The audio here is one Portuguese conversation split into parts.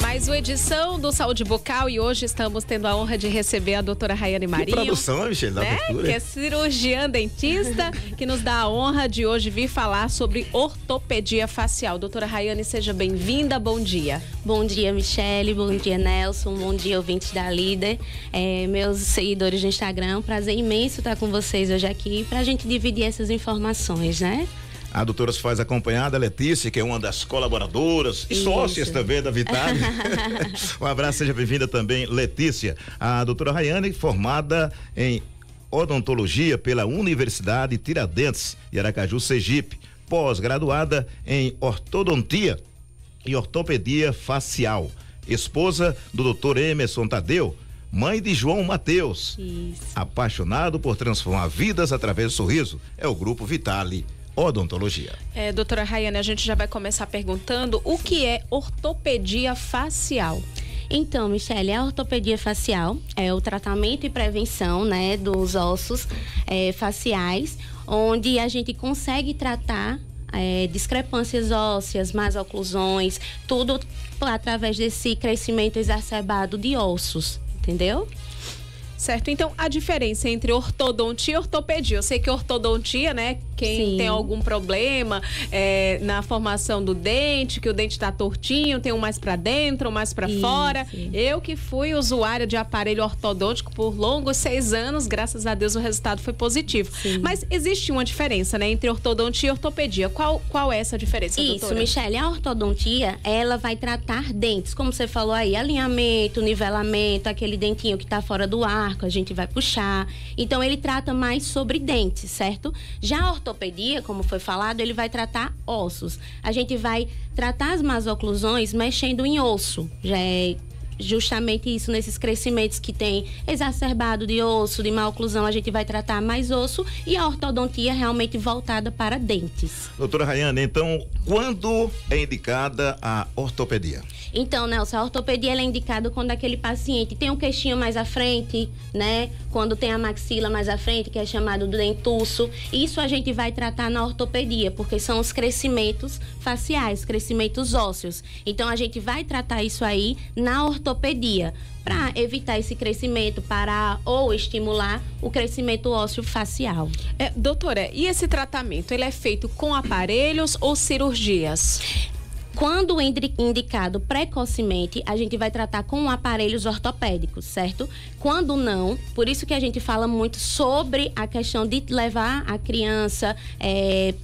Mais uma edição do Saúde Bucal e hoje estamos tendo a honra de receber a doutora Rayane Marinho. Que produção, Michele, da abertura. Que é cirurgiã dentista, que nos dá a honra de hoje vir falar sobre ortopedia facial. Doutora Rayane, seja bem-vinda, bom dia. Bom dia, Michele, bom dia, Nelson, bom dia, ouvintes da Líder, meus seguidores do Instagram, prazer imenso estar com vocês hoje aqui pra gente dividir essas informações, né? A doutora se faz acompanhada, a Letícia, que é uma das colaboradoras e sócias também da Vitale. Um abraço, seja bem-vinda também, Letícia. A doutora Rayane, formada em odontologia pela Universidade Tiradentes de Aracaju, Sergipe, pós-graduada em ortodontia e ortopedia facial. Esposa do doutor Emerson Tadeu, mãe de João Mateus. Isso. Apaixonado por transformar vidas através do sorriso, é o Grupo Vitale Odontologia. Doutora Rayane, a gente já vai começar perguntando o que é ortopedia facial. Então, Michele, a ortopedia facial é o tratamento e prevenção, né, dos ossos faciais, onde a gente consegue tratar discrepâncias ósseas, más oclusões, tudo através desse crescimento exacerbado de ossos, entendeu? Certo, então a diferença entre ortodontia e ortopedia. Eu sei que ortodontia, né, quem tem algum problema na formação do dente, que o dente tá tortinho, tem um mais para dentro, um mais para fora. Eu que fui usuária de aparelho ortodôntico por longos 6 anos, graças a Deus o resultado foi positivo. Sim. Mas existe uma diferença, né, entre ortodontia e ortopedia. Qual é essa diferença, doutora? Isso, Michele, a ortodontia, ela vai tratar dentes, como você falou aí, alinhamento, nivelamento, aquele dentinho que tá fora do arco, a gente vai puxar. Então, ele trata mais sobre dentes, certo? Já a ortopedia, como foi falado, ele vai tratar ossos. A gente vai tratar as más oclusões mexendo em osso. Já é justamente isso, nesses crescimentos que tem exacerbado de osso, de má oclusão, a gente vai tratar mais osso, e a ortodontia realmente voltada para dentes. Doutora Rayane, então, quando é indicada a ortopedia? Então, Nelson, a ortopedia ela é indicada quando aquele paciente tem um queixinho mais à frente, né? Quando tem a maxila mais à frente, que é chamado do dentuço. Isso a gente vai tratar na ortopedia, porque são os crescimentos faciais, crescimentos ósseos. Então, a gente vai tratar isso aí na ortopedia, para evitar esse crescimento, parar ou estimular o crescimento ósseo facial. Doutora, e esse tratamento, ele é feito com aparelhos ou cirurgias? Quando indicado precocemente, a gente vai tratar com aparelhos ortopédicos, certo? Quando não, por isso que a gente fala muito sobre a questão de levar a criança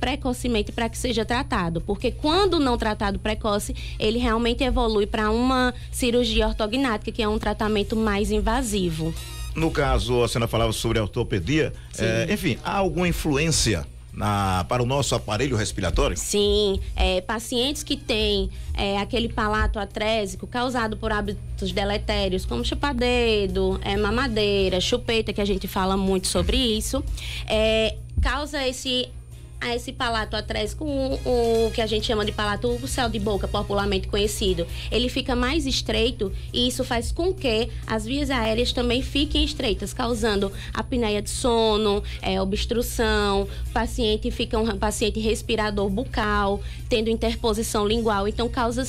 precocemente para que seja tratado. Porque quando não tratado precoce, ele realmente evolui para uma cirurgia ortognática, que é um tratamento mais invasivo. No caso, a senhora falava sobre a ortopedia, enfim, há alguma influência para o nosso aparelho respiratório? Sim, pacientes que têm aquele palato atrésico causado por hábitos deletérios, como chupar-dedo, mamadeira, chupeta, que a gente fala muito sobre isso, causa esse palato atrésico, o que a gente chama de palato céu de boca, popularmente conhecido, ele fica mais estreito, e isso faz com que as vias aéreas também fiquem estreitas, causando apneia de sono, obstrução, o paciente fica um paciente respirador bucal, tendo interposição lingual. Então causa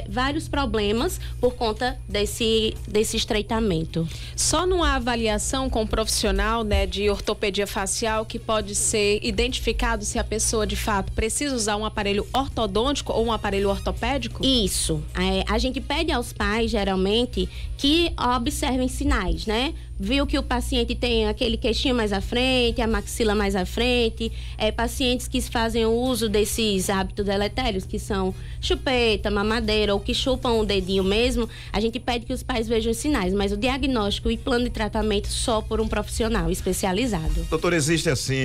vários problemas por conta desse estreitamento. Só numa avaliação com um profissional, né, de ortopedia facial que pode ser identificado se a pessoa de fato precisa usar um aparelho ortodôntico ou um aparelho ortopédico? Isso. A gente pede aos pais, geralmente, que observem sinais, né? Viu que o paciente tem aquele queixinho mais à frente, a maxila mais à frente, pacientes que fazem o uso desses hábitos deletérios, que são chupeta, mamadeira, ou que chupam o dedinho mesmo, a gente pede que os pais vejam os sinais, mas o diagnóstico e plano de tratamento só por um profissional especializado. Doutor, existe assim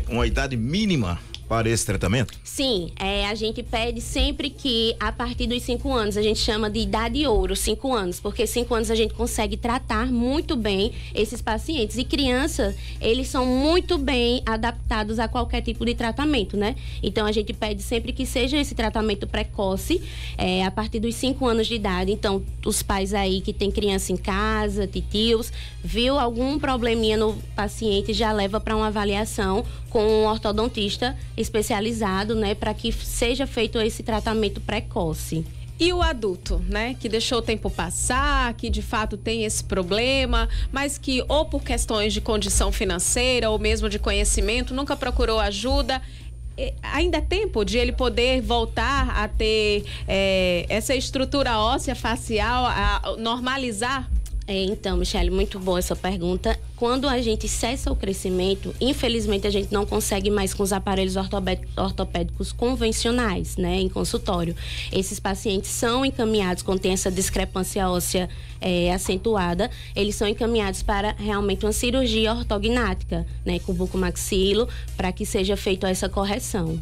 uma idade mínima para esse tratamento? Sim, a gente pede sempre que a partir dos 5 anos, a gente chama de idade ouro, 5 anos, porque 5 anos a gente consegue tratar muito bem esses pacientes. E crianças, eles são muito bem adaptados a qualquer tipo de tratamento, né? Então a gente pede sempre que seja esse tratamento precoce, a partir dos 5 anos de idade. Então, os pais aí que tem criança em casa, titios, viu algum probleminha no paciente, já leva para uma avaliação com um ortodontista especializado, né, para que seja feito esse tratamento precoce. E o adulto, né, que deixou o tempo passar, que de fato tem esse problema, mas que ou por questões de condição financeira ou mesmo de conhecimento nunca procurou ajuda, ainda é tempo de ele poder voltar a ter essa estrutura óssea facial, a normalizar? Então, Michele, muito boa essa pergunta. Quando a gente cessa o crescimento, infelizmente a gente não consegue mais com os aparelhos ortopédicos convencionais, né, em consultório. Esses pacientes são encaminhados, quando tem essa discrepância óssea acentuada, eles são encaminhados para realmente uma cirurgia ortognática, né, com bucomaxilo, para que seja feita essa correção.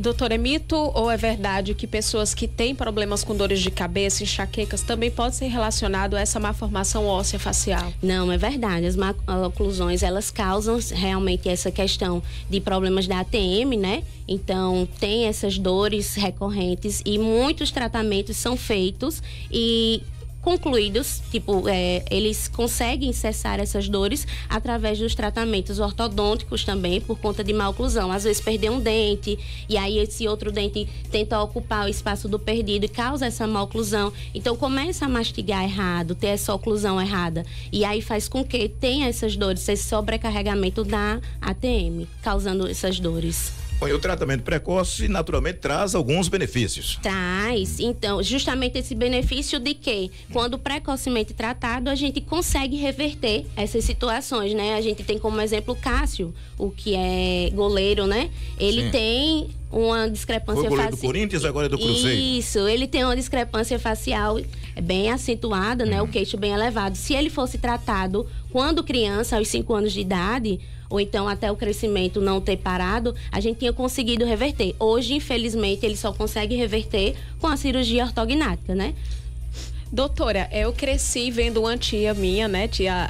Doutor, é mito ou é verdade que pessoas que têm problemas com dores de cabeça, enxaquecas, também pode ser relacionado a essa má formação óssea facial? Não, é verdade. As oclusões, elas causam realmente essa questão de problemas da ATM, né? Então, tem essas dores recorrentes e muitos tratamentos são feitos e concluídos, eles conseguem cessar essas dores através dos tratamentos ortodônticos também, por conta de má oclusão. Às vezes perder um dente e aí esse outro dente tenta ocupar o espaço do perdido e causa essa má oclusão. Então começa a mastigar errado, ter essa oclusão errada e aí faz com que tenha essas dores, esse sobrecarregamento da ATM, causando essas dores. Bom, e o tratamento precoce, naturalmente, traz alguns benefícios. Traz. Então, justamente esse benefício de que, quando precocemente tratado, a gente consegue reverter essas situações, né? A gente tem como exemplo o Cássio, o que é goleiro, né? Ele Sim. tem uma discrepância facial. Foi goleiro do Corinthians, agora é do Cruzeiro. Isso, ele tem uma discrepância facial bem acentuada, né? O queixo bem elevado. Se ele fosse tratado quando criança, aos 5 anos de idade, ou então até o crescimento não ter parado, a gente tinha conseguido reverter. Hoje, infelizmente, ele só consegue reverter com a cirurgia ortognática, né? Doutora, eu cresci vendo uma tia minha, né? Tia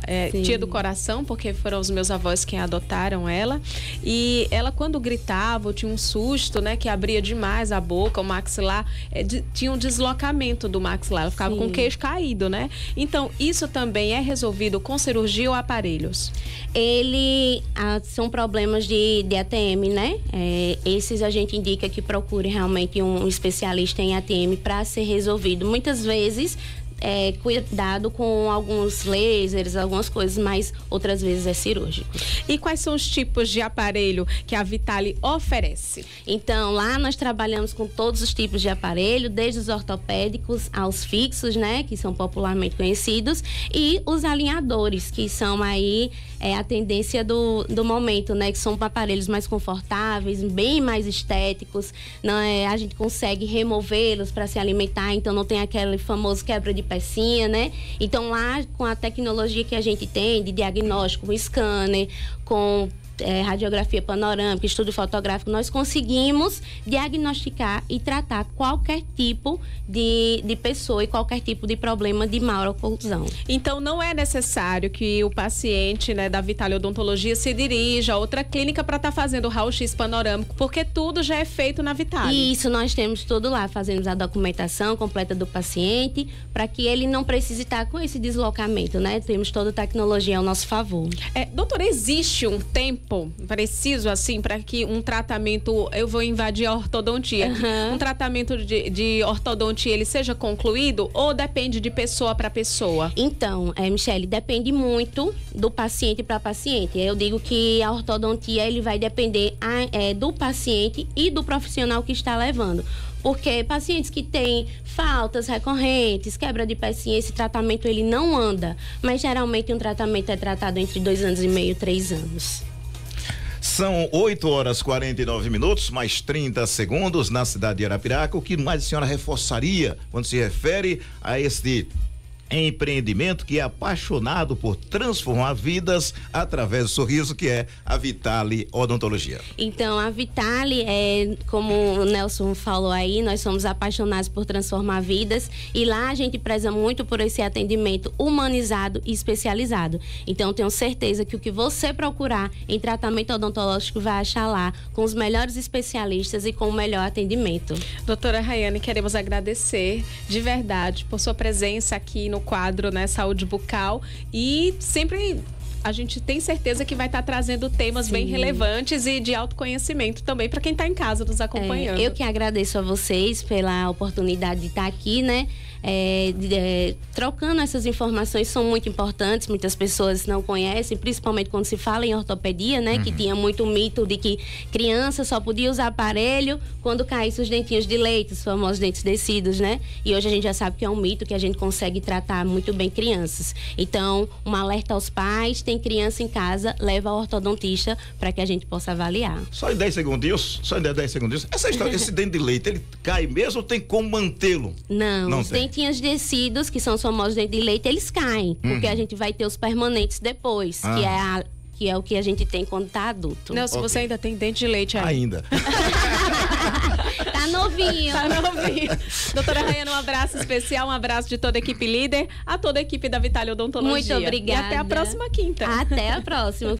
do coração, porque foram os meus avós quem adotaram ela. E ela, quando gritava, tinha um susto, né? Que abria demais a boca, o maxilar. Tinha um deslocamento do maxilar. Ela ficava com o queixo caído, né? Então, isso também é resolvido com cirurgia ou aparelhos? São problemas de ATM, né? Esses a gente indica que procure realmente um especialista em ATM para ser resolvido. Muitas vezes cuidado com alguns lasers, algumas coisas, mas outras vezes é cirúrgico. E quais são os tipos de aparelho que a Vitale oferece? Então, lá nós trabalhamos com todos os tipos de aparelho, desde os ortopédicos aos fixos, né, que são popularmente conhecidos, e os alinhadores, que são aí a tendência do momento, né, que são aparelhos mais confortáveis, bem mais estéticos, a gente consegue removê-los para se alimentar, então não tem aquele famoso quebra de pecinha, né? Então lá, com a tecnologia que a gente tem de diagnóstico, com scanner, com radiografia panorâmica, estudo fotográfico, nós conseguimos diagnosticar e tratar qualquer tipo de pessoa e qualquer tipo de problema de má oclusão. Então, não é necessário que o paciente, né, da Vitale Odontologia se dirija a outra clínica para estar fazendo raio-x panorâmico, porque tudo já é feito na Vitale. Isso, nós temos tudo lá, fazemos a documentação completa do paciente, para que ele não precise estar com esse deslocamento, né? Temos toda a tecnologia ao nosso favor. Doutora, existe um tempo preciso, assim, para que um tratamento, eu vou invadir a ortodontia, um tratamento de ortodontia, ele seja concluído ou depende de pessoa para pessoa? Então, Michele, depende muito do paciente para paciente. Eu digo que a ortodontia, ele vai depender do paciente e do profissional que está levando. Porque pacientes que têm faltas recorrentes, quebra de pecinha, esse tratamento ele não anda. Mas geralmente um tratamento é tratado entre 2 anos e meio, 3 anos. São 8h49, mais 30 segundos na cidade de Arapiraca. O que mais a senhora reforçaria quando se refere a este empreendimento que é apaixonado por transformar vidas através do sorriso, que é a Vitale Odontologia? Então, a Vitale, como o Nelson falou aí, nós somos apaixonados por transformar vidas e lá a gente preza muito por esse atendimento humanizado e especializado. Então, tenho certeza que o que você procurar em tratamento odontológico vai achar lá, com os melhores especialistas e com o melhor atendimento. Doutora Rayane, queremos agradecer de verdade por sua presença aqui no quadro, né, Saúde Bucal, e sempre a gente tem certeza que vai estar trazendo temas bem relevantes e de autoconhecimento também para quem está em casa nos acompanhando. Eu que agradeço a vocês pela oportunidade de estar aqui, né? Trocando essas informações são muito importantes, muitas pessoas não conhecem, principalmente quando se fala em ortopedia, né? Que tinha muito mito de que criança só podia usar aparelho quando caísse os dentinhos de leite, os famosos dentes descidos, né? E hoje a gente já sabe que é um mito, que a gente consegue tratar muito bem crianças. Então, um alerta aos pais, tem criança em casa, leva ao ortodontista para que a gente possa avaliar. Só em 10 segundinhos? Só em 10 segundinhos? Essa história, esse dente de leite, ele cai mesmo ou tem como mantê-lo? Não os dentinhos descidos, que são os famosos dentes de leite, eles caem, porque a gente vai ter os permanentes depois, que é o que a gente tem quando tá adulto. Nelson, você ainda tem dente de leite aí? Ainda. Tá novinho. Tá novinho. Doutora Rayane, um abraço especial, um abraço de toda a equipe líder, a toda a equipe da Vitália Odontologia. Muito obrigada. E até a próxima quinta. Até a próxima.